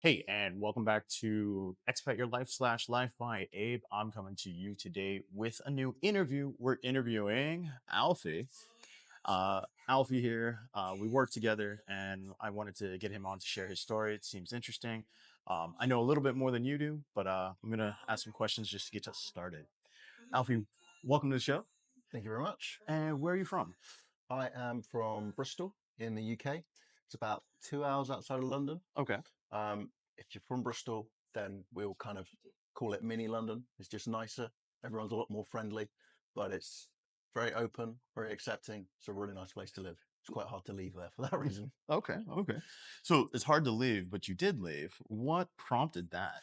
Hey, and welcome back to Expat Your Life slash Life by Abe. I'm coming to you today with a new interview. We're interviewing Alfie. Alfie here. We work together, and I wanted to get him on to share his story. It seems interesting. I know a little bit more than you do, but I'm gonna ask some questions just to get us started. Alfie, welcome to the show. Thank you very much. And where are you from? I am from Bristol in the UK. It's about 2 hours outside of London. Okay. If you're from Bristol, then we'll kind of call it mini London. It's just nicer. Everyone's a lot more friendly, but it's very open, very accepting. It's a really nice place to live. It's quite hard to leave there for that reason. Okay. Okay. So it's hard to leave, but you did leave. What prompted that?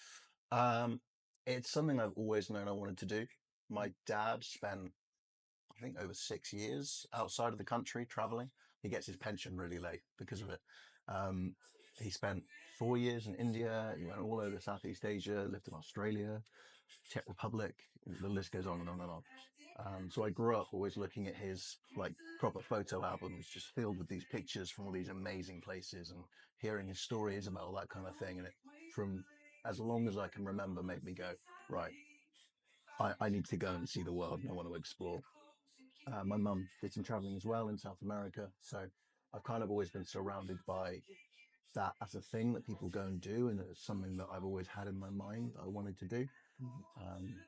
Um, it's something I've always known I wanted to do. My dad spent I think over 6 years outside of the country traveling. He gets his pension really late because of it. Um, he spent 4 years in India. He went all over Southeast Asia, lived in Australia, Czech Republic. The list goes on and on and on. So I grew up always looking at his like proper photo albums, just filled with these pictures from all these amazing places, and hearing his stories about all that kind of thing. And it, from as long as I can remember, made me go, right, I need to go and see the world and I want to explore. My mum did some traveling as well in South America. So I've kind of always been surrounded by that as a thing that people go and do. And it's something that I've always had in my mind that I wanted to do.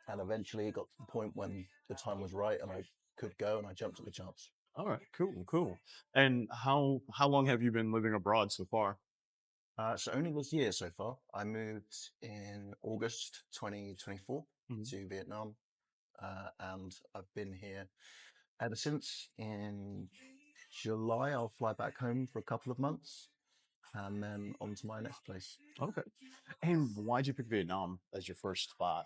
And eventually it got to the point when the time was right and I could go and I jumped at the chance. All right, cool, cool. And how long have you been living abroad so far? So only this year so far. I moved in August 2024 Mhm. to Vietnam. And I've been here ever since. In July, I'll fly back home for a couple of months and then on to my next place. Okay. And why'd you pick Vietnam as your first spot?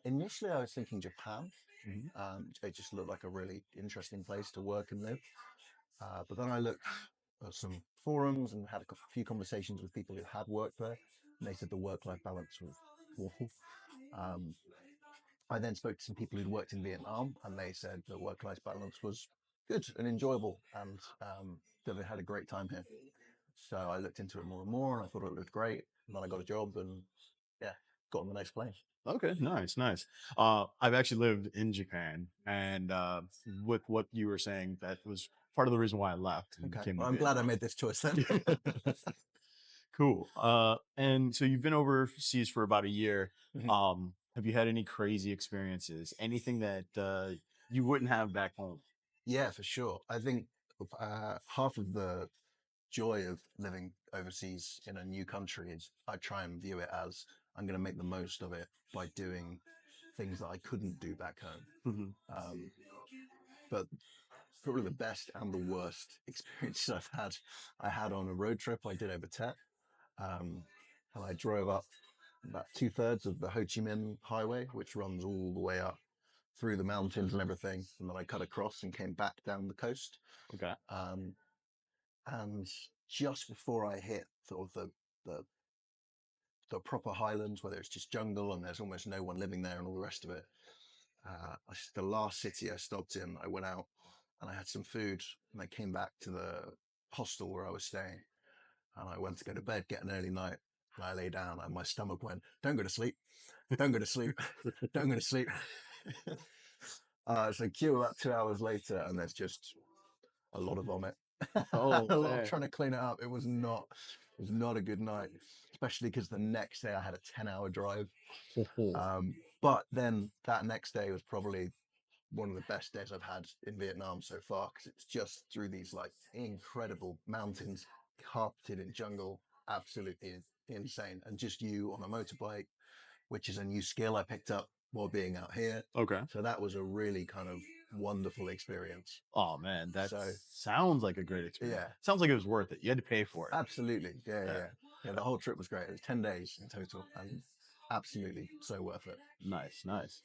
Initially, I was thinking Japan. Mhm. It just looked like a really interesting place to work and live. But then I looked at some forums and had a few conversations with people who had worked there. And they said the work-life balance was awful. Um, I then spoke to some people who'd worked in Vietnam, and they said the work-life balance was good and enjoyable, and that they had a great time here. So I looked into it more and more, and I thought it looked great. And then I got a job, and yeah, got on the next plane. Okay, nice, nice. I've actually lived in Japan, and with what you were saying, that was part of the reason why I left and Okay, came to well, I'm glad I Vietnam. made this choice then. Cool. And so you've been overseas for about a year. Mhm. Have you had any crazy experiences? Anything that you wouldn't have back home? Yeah, for sure. I think half of the joy of living overseas in a new country is I try and view it as I'm going to make the most of it by doing things that I couldn't do back home. Mhm. Um, but probably the best and the worst experiences I had on a road trip I did over Tet. Um, and I drove up about two-thirds of the Ho Chi Minh Highway, which runs all the way up through the mountains and everything. And then I cut across and came back down the coast. Okay. Um, and just before I hit sort of the the proper highlands, where it's just jungle and there's almost no one living there and all the rest of it, the last city I stopped in, I went out and I had some food and I came back to the hostel where I was staying and I went to go to bed, get an early night. And I lay down and my stomach went, don't go to sleep, don't go to sleep, don't go to sleep. So queue about 2 hours later and there's just a lot of vomit, Oh a lot of man. trying to clean it up. It was not a good night, especially because the next day I had a 10-hour drive. But then that next day was probably one of the best days I've had in Vietnam so far because it's just through these like incredible mountains, carpeted in jungle, absolutely insane. And just you on a motorbike, which is a new skill I picked up while being out here. Okay. So that was a really kind of wonderful experience. Oh man, that So sounds like a great experience. yeah, Sounds like it was worth it. You had to pay for it. absolutely. Yeah, yeah, Yeah. yeah. Yeah, the whole trip was great. It was 10 days in total and absolutely so worth it. Nice, nice.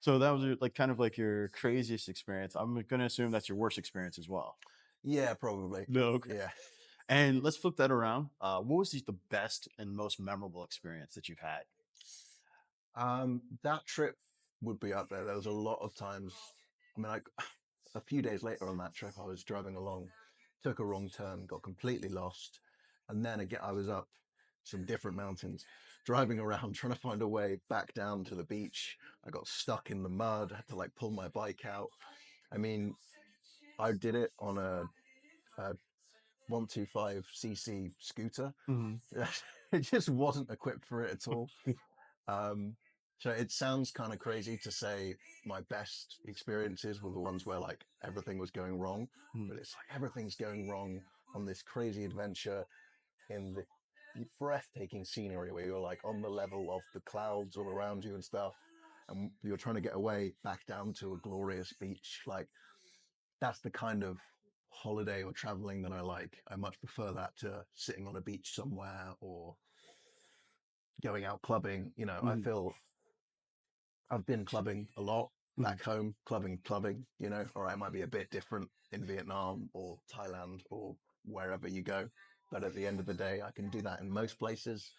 So that was your, like kind of like your craziest experience. I'm gonna assume that's your worst experience as well. Yeah, probably. No, okay. Yeah. And let's flip that around. What was the best and most memorable experience that you've had? That trip would be up there. There was a lot of times. I mean, like a few days later on that trip, I was driving along, took a wrong turn, got completely lost, and then again I was up some different mountains, driving around trying to find a way back down to the beach. I got stuck in the mud, had to like pull my bike out. I mean, I did it on a 125cc scooter. Mhm. It just wasn't equipped for it at all. Um, so it sounds kind of crazy to say my best experiences were the ones where like everything was going wrong, Mhm. but it's like everything's going wrong on this crazy adventure in the breathtaking scenery where you're like on the level of the clouds all around you and stuff, and you're trying to get away back down to a glorious beach. Like that's the kind of holiday or traveling that I like. I much prefer that to sitting on a beach somewhere or going out clubbing. You know, I Mhm. feel I've been clubbing a lot Mhm. back home, clubbing, you know, all right, it might be a bit different in Vietnam or Thailand or wherever you go. But at the end of the day, I can do that in most places.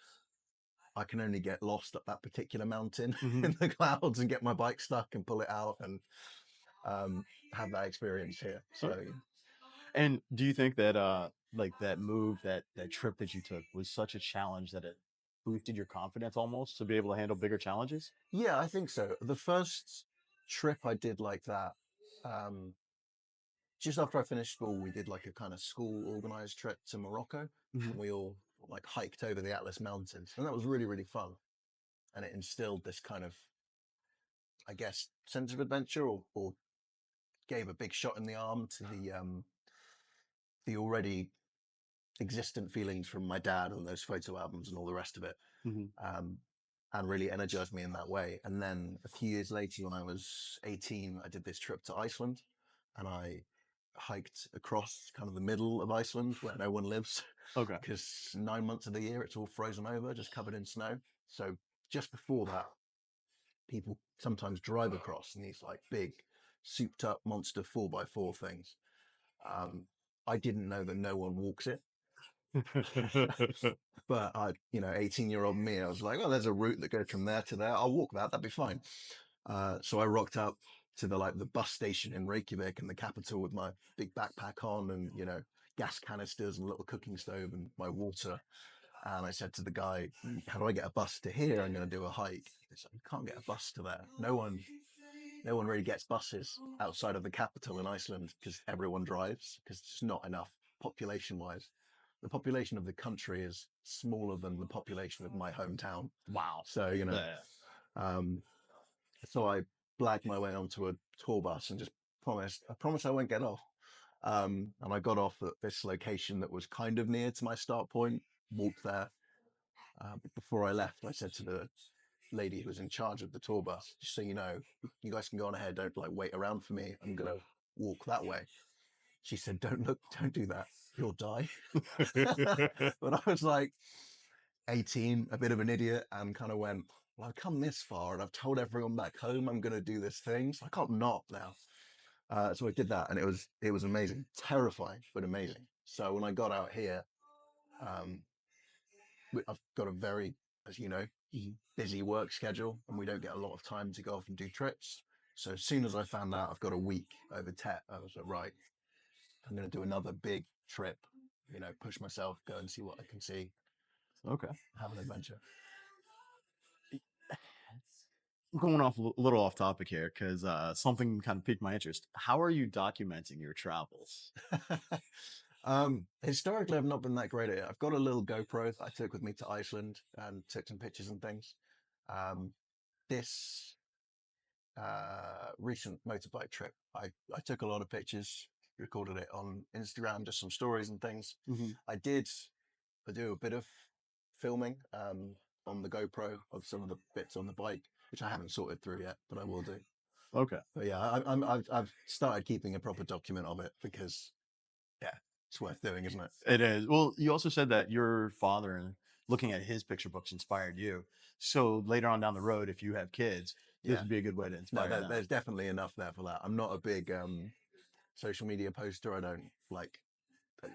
I can only get lost at that particular mountain Mhm. in the clouds and get my bike stuck and pull it out and um, have that experience here. So Okay. And do you think that like that move, that trip that you took was such a challenge that it boosted your confidence almost to be able to handle bigger challenges? yeah, I think so. The first trip I did like that, um, just after I finished school, we did like a kind of school organized trip to Morocco, Mhm. and we all like hiked over the Atlas Mountains, and that was really really fun. And it instilled this kind of, I guess, sense of adventure, or gave a big shot in the arm to the already existent feelings from my dad and those photo albums and all the rest of it, Mhm. um, and really energized me in that way. And then a few years later, when I was 18, I did this trip to Iceland, and I hiked across kind of the middle of Iceland where no one lives Okay. because 9 months of the year it's all frozen over, just covered in snow. So just before that, people sometimes drive across in these like big, souped up monster 4x4 things. Um, I didn't know that no one walks it. But I, 18-year-old me, I was like, well, there's a route that goes from there to there. I'll walk that. That'd be fine. So I rocked up to the bus station in Reykjavik, in the capital, with my big backpack on and gas canisters and a little cooking stove and my water. And I said to the guy, "How do I get a bus to here? I'm going to do a hike." He's like, "You can't get a bus to there. No one really gets buses outside of the capital in Iceland because everyone drives because it's not enough population wise. The population of the country is smaller than the population of my hometown. Wow. So, Yeah. um, so I blagged my way onto a tour bus and just I promised I won't get off. And I got off at this location that was kind of near to my start point, walked there. But before I left, I said to the lady who was in charge of the tour bus, just so you know, you guys can go on ahead. Don't like wait around for me. I'm gonna walk that way. She said, don't do that. You'll die. But I was like 18, a bit of an idiot, and kind of went, well, I've come this far and I've told everyone back home I'm gonna do this thing, so I can't not now. So I did that, and it was amazing, terrifying but amazing. So when I got out here, um, I've got a very, as you know, Mhm. busy work schedule, and we don't get a lot of time to go off and do trips. So as soon as I found out I've got a week over Tet, I was like, right, I'm going to do another big trip. Push myself, go and see what I can see, Okay. have an adventure. Going off a little off topic here because something kind of piqued my interest. How are you documenting your travels? Historically, I've not been that great at it. I've got a little GoPro that I took with me to Iceland and took some pictures and things. Um, this recent motorbike trip, I took a lot of pictures, recorded it on Instagram, just some stories and things. Mhm. I did I do a bit of filming on the GoPro of some of the bits on the bike, which I haven't sorted through yet, but I will do. Okay. But yeah, I've started keeping a proper document of it because yeah, it's worth doing, isn't it? It is. Well, you also said that your father, looking at his picture books, inspired you. So later on down the road, if you have kids, this Yeah. would be a good way to No, inspire them. there's definitely enough there for that. I'm not a big social media poster. I don't like.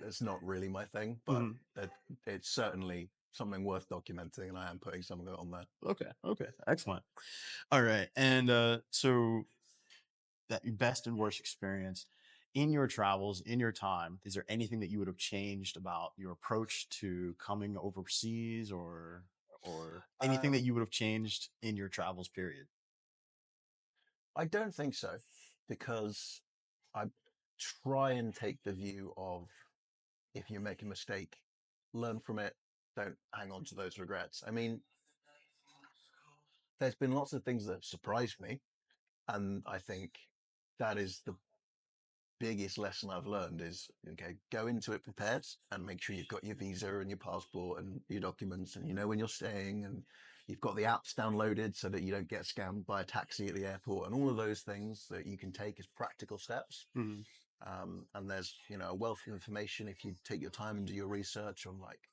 It's not really my thing, but Mhm. it, it's certainly something worth documenting, and I am putting some of it on there. Okay. Okay. Excellent. All right. And so that best and worst experience. in your travels, in your time, is there anything that you would have changed about your approach to coming overseas, or anything that Um, you would have changed in your travels period? I don't think so, because I try and take the view of if you make a mistake, learn from it, don't hang on to those regrets. I mean, there's been lots of things that have surprised me, and I think that is the biggest lesson I've learned is okay, go into it prepared and make sure you've got your visa and your passport and your documents and you know when you're staying and you've got the apps downloaded so that you don't get scammed by a taxi at the airport and all of those things that you can take as practical steps. Mhm. And there's a wealth of information if you take your time and do your research on like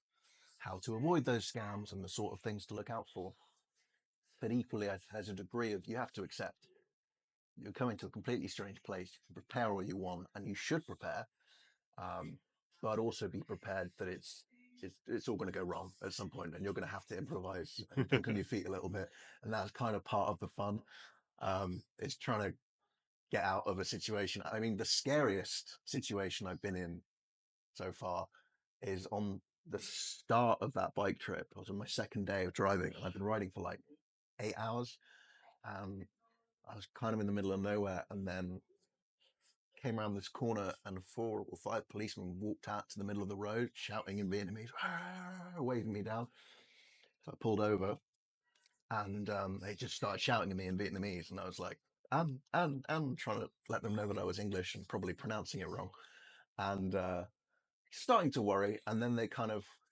how to avoid those scams and the sort of things to look out for. But equally, there's a degree of you have to accept you're coming to a completely strange place. You can prepare all you want, and you should prepare, um, but also be prepared that it's all going to go wrong at some point, and you're going to have to improvise and think on your feet a little bit, and that's kind of part of the fun. It's trying to get out of a situation. I mean, the scariest situation I've been in so far is on the start of that bike trip. I was on my second day of driving, and I've been riding for like 8 hours. Um, I was kind of in the middle of nowhere, and then came around this corner and 4 or 5 policemen walked out to the middle of the road shouting in Vietnamese, waving me down. So I pulled over and they just started shouting at me in Vietnamese. And I was like, and trying to let them know that I was English and probably pronouncing it wrong. And starting to worry. And then they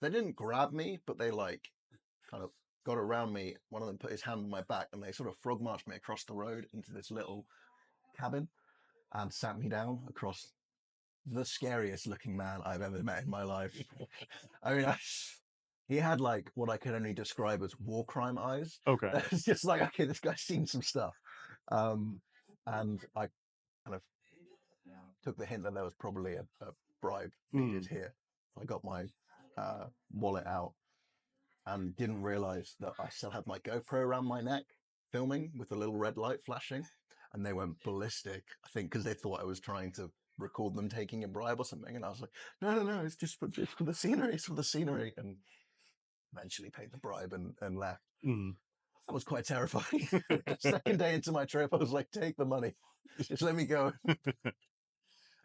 didn't grab me, but they like kind of got around me. One of them put his hand on my back and they sort of frog marched me across the road into this little cabin and sat me down across the scariest looking man I've ever met in my life. I mean, he had like what I could only describe as war crime eyes. Okay. It's just like, okay, this guy's seen some stuff. Um, and I kind of took the hint that there was probably a bribe needed Mm. here. I got my wallet out and didn't realize that I still had my GoPro around my neck filming with the little red light flashing. And they went ballistic, I think, because they thought I was trying to record them taking a bribe or something. And I was like, no, it's for the scenery, it's for the scenery. And eventually paid the bribe and left. Mm. That was quite terrifying. Second day into my trip, I was like, take the money, just let me go.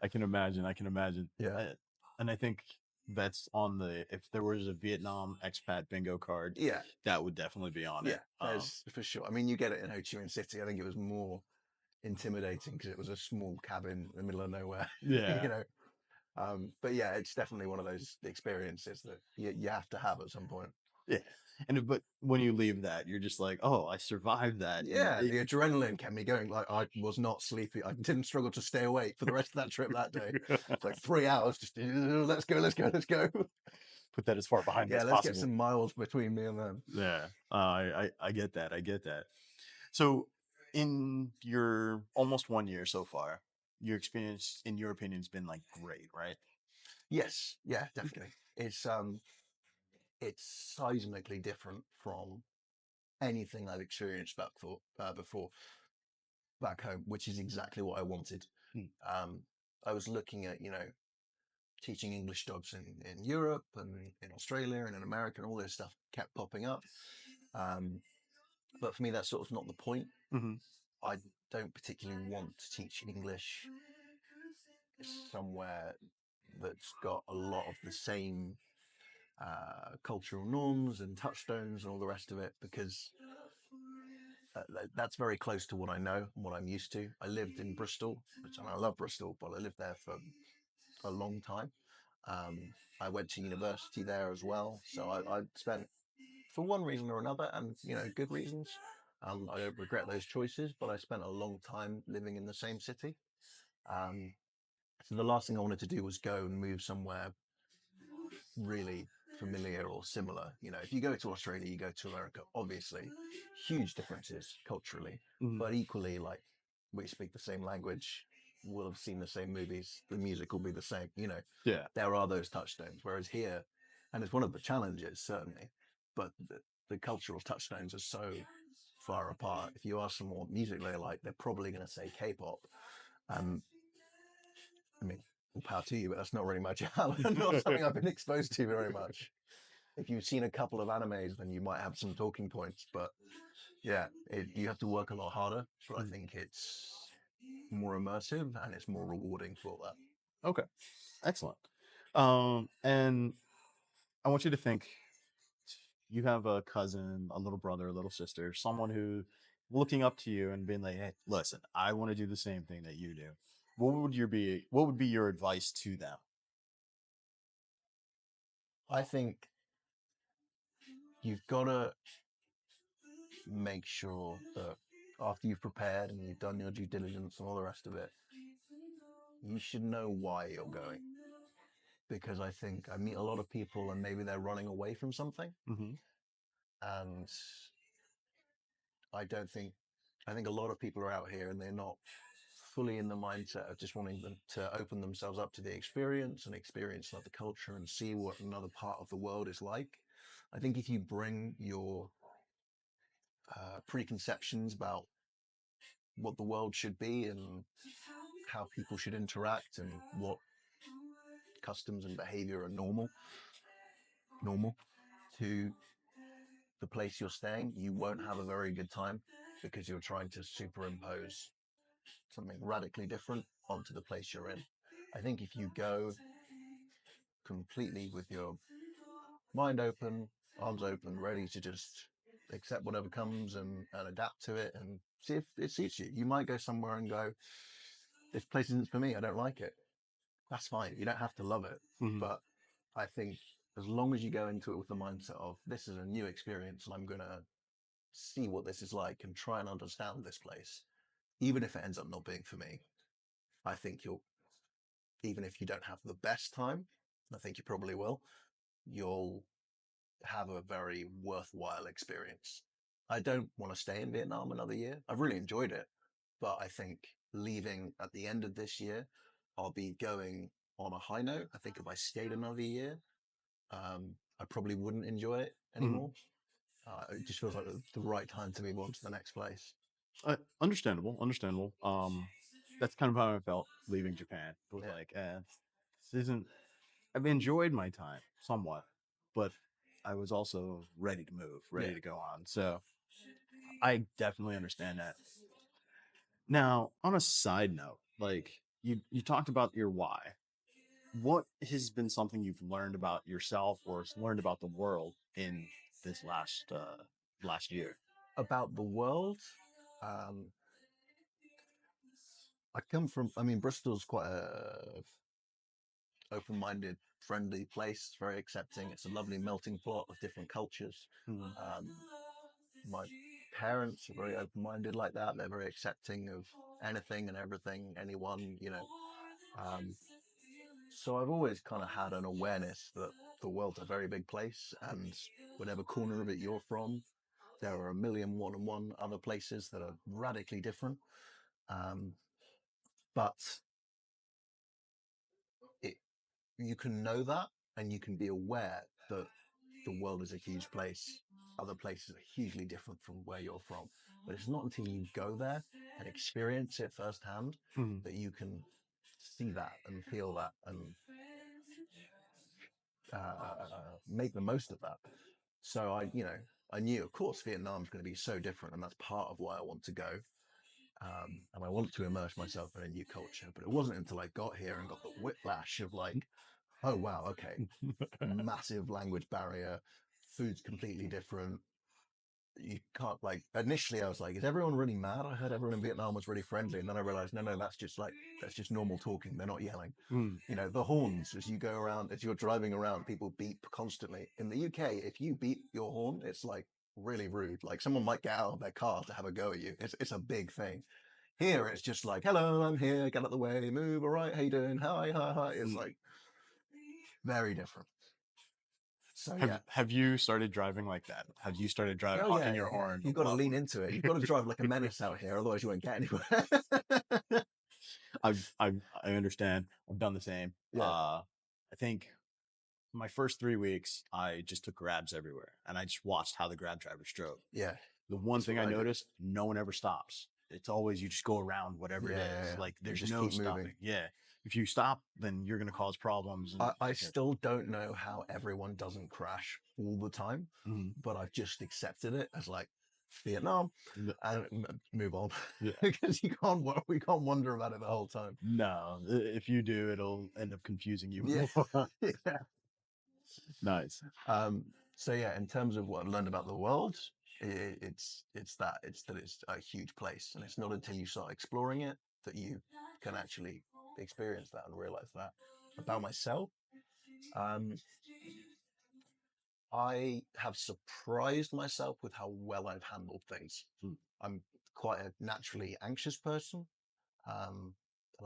I can imagine. I can imagine. Yeah. And I think that's on the, if there was a Vietnam expat bingo card, Yeah. that would definitely be on Yeah. it. There's for sure. I mean, you get it in Ho Chi Minh City. I think it was more intimidating because it was a small cabin in the middle of nowhere, Yeah. you know. But yeah, it's definitely one of those experiences that you have to have at some point. Yeah. But when you leave that, you're just like, oh, I survived that. And Yeah, the adrenaline kept me going. Like I was not sleepy. I didn't struggle to stay awake for the rest of that trip that day. It's like 3 hours. Just let's go, let's go, let's go. put that as far behind me Yeah, as let's get possible. some miles between me and them. Yeah. I get that. I get that. So in your almost 1 year so far, your experience, in your opinion, has been like great, right? Yes, yeah, definitely. It's seismically different from anything I've experienced before back home, which is exactly what I wanted. Hmm. Um, I was looking at teaching English jobs in Europe and in Australia and in America, and all this stuff kept popping up. Um, but for me, that's sort of not the point. Hmm. I don't particularly want to teach English somewhere that's got a lot of the same cultural norms and touchstones and all the rest of it because that's very close to what I know and what I'm used to. I lived in Bristol, and I love Bristol, but I lived there for a long time. Um, I went to university there as well, so I spent for one reason or another, and good reasons. I don't regret those choices, but I spent a long time living in the same city. Um, so the last thing I wanted to do was go and move somewhere really familiar or similar. If you go to Australia, you go to America, obviously, huge differences culturally, Hmm. but equally, like, we speak the same language, we'll have seen the same movies, the music will be the same. Yeah. There are those touchstones. Whereas here, and it's one of the challenges, certainly, but the cultural touchstones are so far apart. If you ask them what music they like, they're probably going to say K-pop. Um, I mean, all power to you, but that's not really my job. Not something I've been exposed to very much. If you've seen a couple of animes, then you might have some talking points. But yeah, you have to work a lot harder. But I Mhm. think it's more immersive and it's more rewarding for that. Okay, excellent. And I want you to think you have a cousin, a little brother, a little sister, someone who looking up to you and being like, "Hey, listen, I want to do the same thing that you do." What would be your advice to them? I think you've got to make sure that after you've prepared and you've done your due diligence and all the rest of it, you should know why you're going. Because I think I meet a lot of people and maybe they're running away from something. Hmm. And I don't think, I think a lot of people are out here and they're not fully in the mindset of just wanting them to open themselves up to the experience and experience another culture and see what another part of the world is like. I think if you bring your preconceptions about what the world should be and how people should interact and what customs and behavior are normal to the place you're staying, you won't have a very good time because you're trying to superimpose something radically different onto the place you're in. I think if you go completely with your mind open, arms open, ready to just accept whatever comes and adapt to it and see if it suits you. You might go somewhere and go, this place isn't for me. I don't like it. That's fine. You don't have to love it. Hmm. But I think as long as you go into it with the mindset of this is a new experience and I'm going to see what this is like and try and understand this place, even if it ends up not being for me, I think you'll, even if you don't have the best time, I think you probably will, you'll have a very worthwhile experience. I don't want to stay in Vietnam another year. I've really enjoyed it, but I think leaving at the end of this year, I'll be going on a high note. I think if I stayed another year, I probably wouldn't enjoy it Hmm. anymore. It just feels like the right time to move on to the next place. Understandable, understandable. That's kind of how I felt leaving Japan. It was Yeah, like, this isn't. I've enjoyed my time somewhat, but I was also ready to move, yeah. ready to go on. So I definitely understand that. Now, on a side note, like you talked about your why. What has been something you've learned about yourself or learned about the world in this last year? About the world, um, I come from. I mean, Bristol's quite a open-minded, friendly place. It's very accepting. It's a lovely melting pot of different cultures. Mhm. Um, my parents are very open-minded like that. They're very accepting of anything and everything, anyone, you know. Um, so I've always kind of had an awareness that the world's a very big place, and whatever corner of it you're from, there are a million one and one other places that are radically different. Um, but it, you can know that, and you can be aware that the world is a huge place. Other places are hugely different from where you're from. But it's not until you go there and experience it firsthand Mhm. that you can see that and feel that and make the most of that. So I knew, of course, Vietnam's going to be so different, and that's part of why I want to go. And I want to immerse myself in a new culture. But it wasn't until I got here and got the whiplash of like, oh wow, okay, massive language barrier, food's completely different. You can't like initially I was like, is everyone really mad? I heard everyone in Vietnam was really friendly, and then I realized no, that's just normal talking. They're not yelling. Mm. You know, the horns as you go around, as you're driving around, people beep constantly. In the UK, if you beep your horn, it's like really rude. Like someone might get out of their car to have a go at you. It's a big thing. Here it's just like, hello, I'm here, get out of the way, move, all right, how you doing? Hi, hi, hi. It's Mm. like very different. So Have yeah. Have you started driving like that? Have you started driving Oh honking yeah, your yeah, yeah. horn You've a got to lot lean more? into it. You've got to drive like a menace out here, otherwise you won't get anywhere. I understand. I've done the same. Yeah, I think my first 3 weeks, I just took grabs everywhere, and I just watched how the grab drivers drove. yeah. The one That's thing what I I did. noticed, no one ever stops. it's always you just go around whatever it Yeah, yeah, is. yeah. Like You there's just no keep moving. stopping. Yeah. If you stop, then you're gonna cause problems. And I yeah. still don't know how everyone doesn't crash all the time, Mhm. but I've just accepted it as like Vietnam and move on Yeah. because we can't wonder about it the whole time. No, if you do, it'll end up confusing you Yeah, more. yeah. Nice. So yeah, in terms of what I've learned about the world, it's that it's a huge place, and it's not until you start exploring it that you can actually experience that and realize that. About myself, um, I have surprised myself with how well I've handled things. Mm. I'm quite a naturally anxious person, and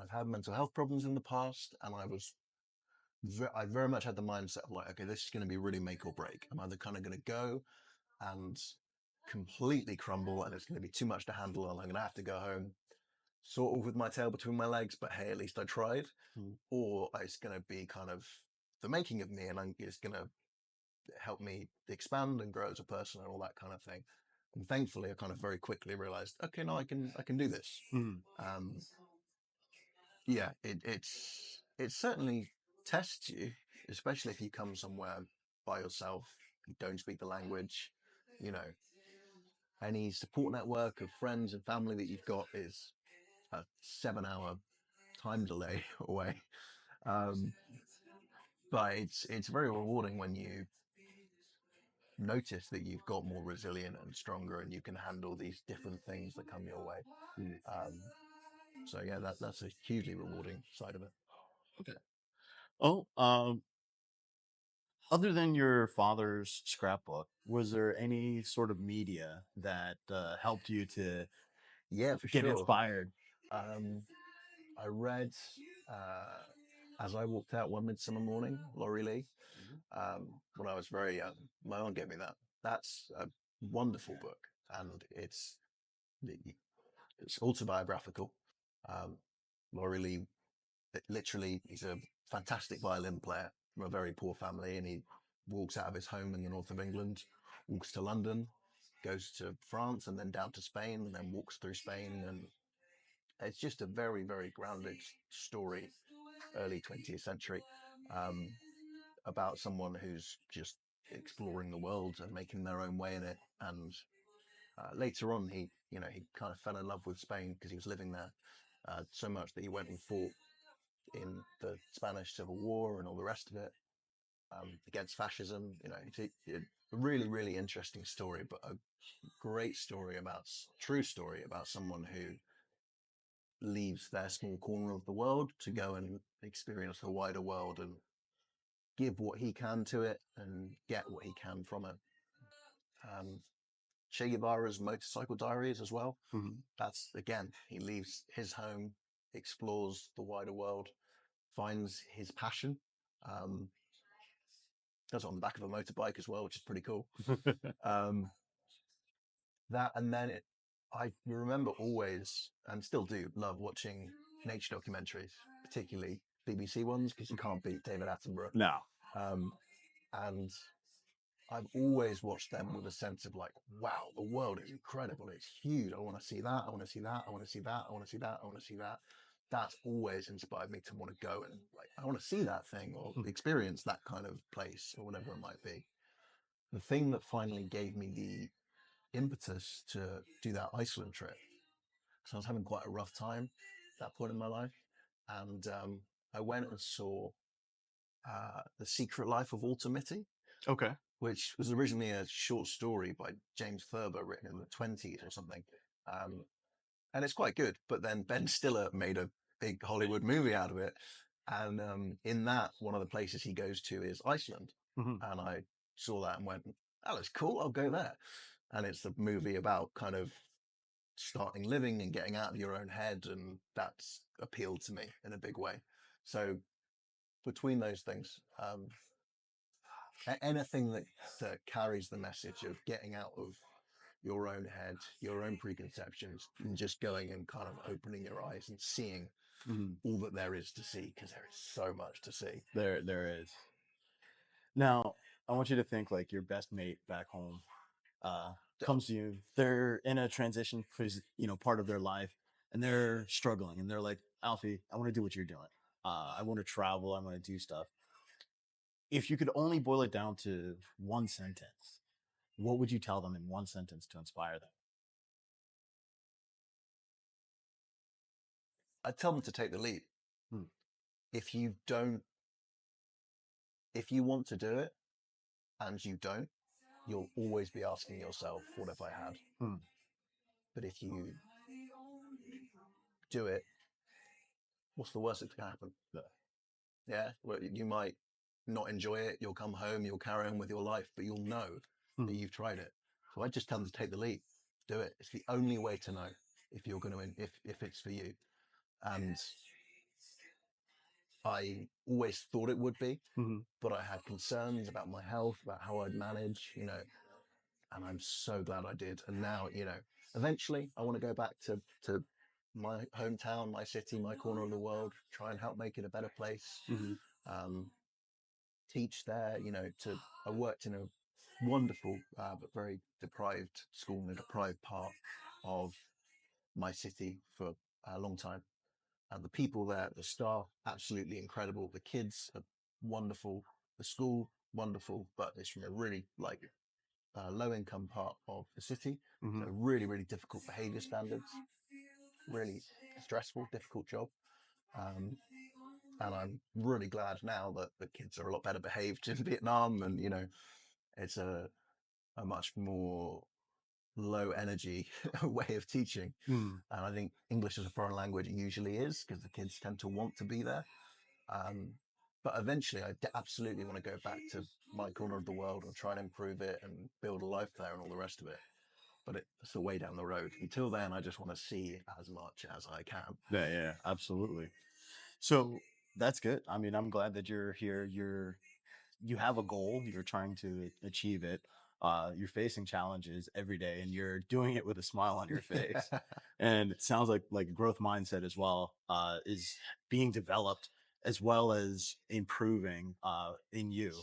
I've had mental health problems in the past, and I very much had the mindset of like, okay, this is going to be really make or break. I'm either kind of going to go and completely crumble, and it's going to be too much to handle, and I'm going to have to go home sort of with my tail between my legs, but hey, at least I tried. Mm. Or it's going to be kind of the making of me, and it's going to help me expand and grow as a person and all that kind of thing. And thankfully, I kind of very quickly realized, okay, no, I can do this. Mm. Um, yeah, it certainly tests you, especially if you come somewhere by yourself, you don't speak the language, you know, any support network of friends and family that you've got is a 7 hour time delay away. Um, but it's very rewarding when you notice that you've got more resilient and stronger, and you can handle these different things that come your way. Mm. So yeah, that's a hugely rewarding side of it. Okay. Oh, other than your father's scrapbook, was there any sort of media that helped you to Yeah, for get sure. inspired? Um, I read uh, As I Walked Out One Midsummer Morning, Laurie Lee, when I was very young. My mom gave me that. That's a wonderful book, and it's autobiographical. Um, Laurie Lee, literally, he's a fantastic violin player from a very poor family, and he walks out of his home in the north of England, walks to London, goes to France, and then down to Spain, and then walks through Spain. And it's just a very, very grounded story, early 20th century, um, about someone who's just exploring the world and making their own way in it. And later on, he kind of fell in love with Spain because he was living there so much that he went and fought in the Spanish Civil War and all the rest of it, against fascism. It's a really, really interesting story, but a great story true story about someone who leaves their small corner of the world to go and experience the wider world and give what he can to it and get what he can from it. Um, Che Guevara's Motorcycle Diaries as well. Mhm. That's, again, he leaves his home, explores the wider world, finds his passion. Um, Does it on the back of a motorbike as well, which is pretty cool. Um, that and then I remember always and still do love watching nature documentaries, particularly BBC ones, because you can't beat David Attenborough. No. Um, and I've always watched them with a sense of like, wow, the world is incredible. It's huge. I want to see that. I want to see that. I want to see that. I want to see that. I want to see that. That's always inspired me to want to go and like, I want to see that thing or experience that kind of place or whatever it might be. The thing that finally gave me the impetus to do that Iceland trip. So I was having quite a rough time at that point in my life. And I went and saw The Secret Life of Walter Mitty, Okay. which was originally a short story by James Thurber written in the 20s or something. Um, and it's quite good. But then Ben Stiller made a big Hollywood movie out of it. And in that, one of the places he goes to is Iceland. Mhm. And I saw that and went, that looks cool. I'll go there. And it's the movie about kind of starting living and getting out of your own head. And that's appealed to me in a big way. So between those things, anything that carries the message of getting out of your own head, your own preconceptions, and just going and kind of opening your eyes and seeing Mhm. all that there is to see, because there is so much to see. There is. Now, I want you to think like your best mate back home. comes to you, they're in a transition phase, part of their life, and they're struggling, and they're like, Alfie, I want to do what you're doing. I want to travel. I want to do stuff. If you could only boil it down to one sentence, what would you tell them in one sentence to inspire them? I tell them to take the leap. Hmm. If you don't, if you want to do it and you don't, you'll always be asking yourself, what if I had? Hmm. But if you do it, what's the worst that can happen? Yeah. Yeah, well, you might not enjoy it. You'll come home, you'll carry on with your life, but you'll know that Hmm. you've tried it. So I just tell them to take the leap, do it. It's the only way to know if you're going to, if it's for you. And I always thought it would be, Hmm. but I had concerns about my health, about how I'd manage, and I'm so glad I did. And now, eventually I want to go back to my hometown, my city, my corner of the world, try and help make it a better place. Hmm. Um, Teach there, I worked in a wonderful but very deprived school in a deprived part of my city for a long time. And the people there, the staff, absolutely incredible. The kids are wonderful. The school, wonderful, but it's from a really low income part of the city. Hmm. So really, really difficult behavior standards, really stressful, difficult job. Um, and I'm really glad now that the kids are a lot better behaved in Vietnam, and it's a much more low energy way of teaching. Hmm. And I think English as a foreign language usually is, because the kids tend to want to be there. Um, but eventually, absolutely want to go back to my corner of the world and try and improve it and build a life there and all the rest of it. But it's a way down the road. Until then, I just want to see as much as I can. Yeah, yeah, absolutely. So that's good. I mean, I'm glad that you're here. You have a goal, you're trying to achieve it. You're facing challenges every day, and you're doing it with a smile on your face. And it sounds like growth mindset as well is being developed as well as improving in you,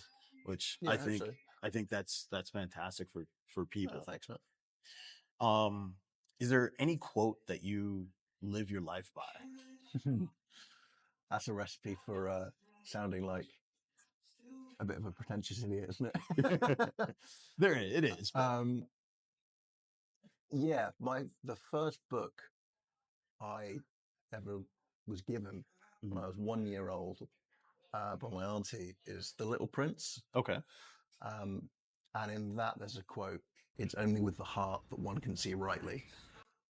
which Yeah, I hope so. I think that's fantastic for Oh, people. thanks, man. Um, is there any quote that you live your life by? That's a recipe for sounding like a bit of a pretentious idiot, isn't it? There it is, but um, yeah, the first book I ever was given when Mhm. I was 1 year old by my auntie is The Little Prince. Okay. Um, and in that, there's a quote: "It's only with the heart that one can see rightly."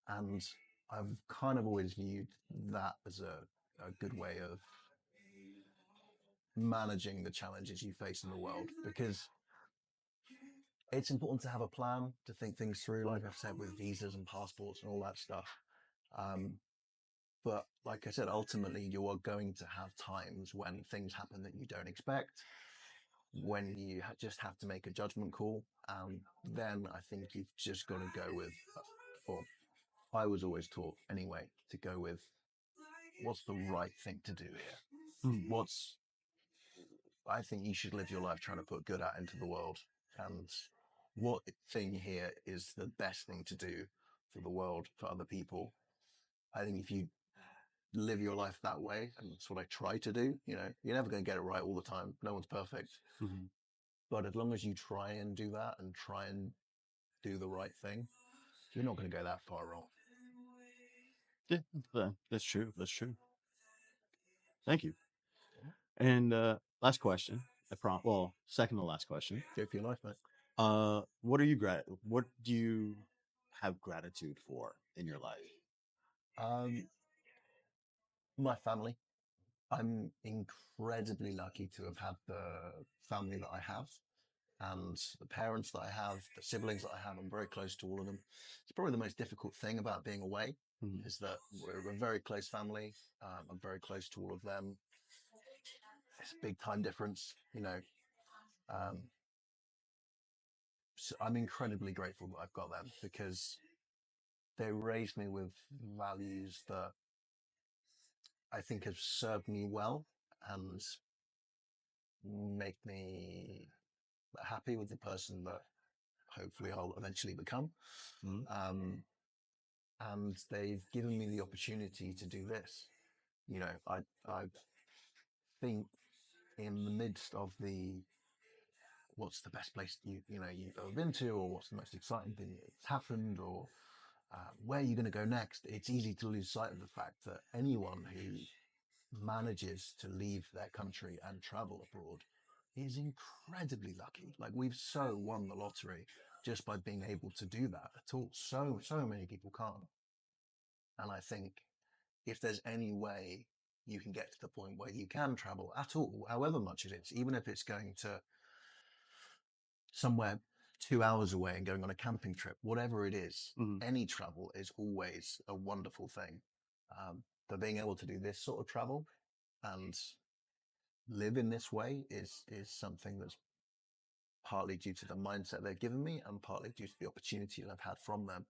And I've kind of always viewed that as a good way of managing the challenges you face in the world, because it's important to have a plan, to think things through, like I've said, with visas and passports and all that stuff. Um, but like I said, ultimately, you are going to have times when things happen that you don't expect, when you just have to make a judgment call. Then I think you've just got to go with, or I was always taught anyway, to go with what's the right thing to do here. Mm. What's I think you should live your life trying to put good out into the world. And what thing here is the best thing to do for the world, for other people? I think if you live your life that way, and that's what I try to do, you're never going to get it right all the time. No one's perfect. Mhm. But as long as you try and do that and try and do the right thing, you're not going to go that far wrong. Yeah, that's true. That's true. Thank you. And last question. Well, second to last question. Go for your life, mate. What do you have gratitude for in your life? Um, my family. I'm incredibly lucky to have had the family that I have, and the parents that I have, the siblings that I have. I'm very close to all of them. It's probably the most difficult thing about being away, Mhm. is that we're a very close family. I'm very close to all of them. It's a big time difference. Um, so I'm incredibly grateful that I've got them, because they raised me with values that I think have served me well and make me happy with the person that hopefully I'll eventually become. Mhm. Um, and they've given me the opportunity to do this. You know, I think in the midst of the what's the best place you've ever been to, or what's the most exciting thing that's happened, or where you're going to go next, it's easy to lose sight of the fact that anyone who manages to leave their country and travel abroad is incredibly lucky. Like we've so won the lottery just by being able to do that at all. So many people can't. And I think if there's any way you can get to the point where you can travel at all, however much it is, even if it's going to somewhere 2 hours away and going on a camping trip, whatever it is, Mhm. any travel is always a wonderful thing. But being able to do this sort of travel and live in this way is something that's partly due to the mindset they've given me and partly due to the opportunity that I've had from them.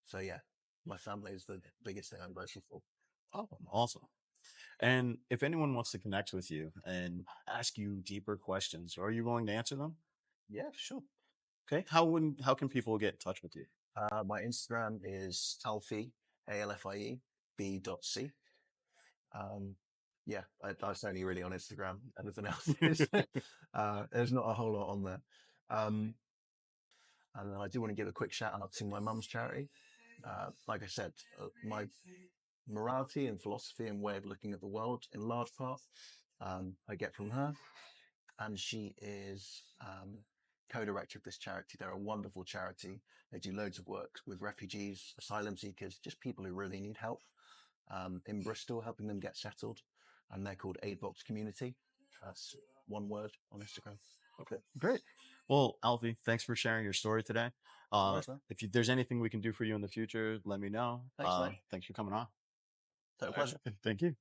So yeah, my family is the biggest thing I'm grateful for. Oh, awesome. And if anyone wants to connect with you and ask you deeper questions, are you willing to answer them? Yeah, sure. Okay. How can people get in touch with you? My Instagram is Alfie, Alfie, B.C. Um, yeah, that's only really on Instagram. Anything else is there's not a whole lot on there. Um, and then I do want to give a quick shout out to my mum's charity. Like I said, my morality and philosophy and way of looking at the world, in large part, I get from her. And she is co-director of this charity. They're a wonderful charity. They do loads of work with refugees, asylum seekers, just people who really need help in Bristol, helping them get settled. And they're called Aid Box Community. That's one word on Instagram. Okay, great. Well, Alfie, thanks for sharing your story today. No worries, man. If there's anything we can do for you in the future, let me know. Thanks, mate. Thanks for coming on. Total All right. pleasure. Thank you.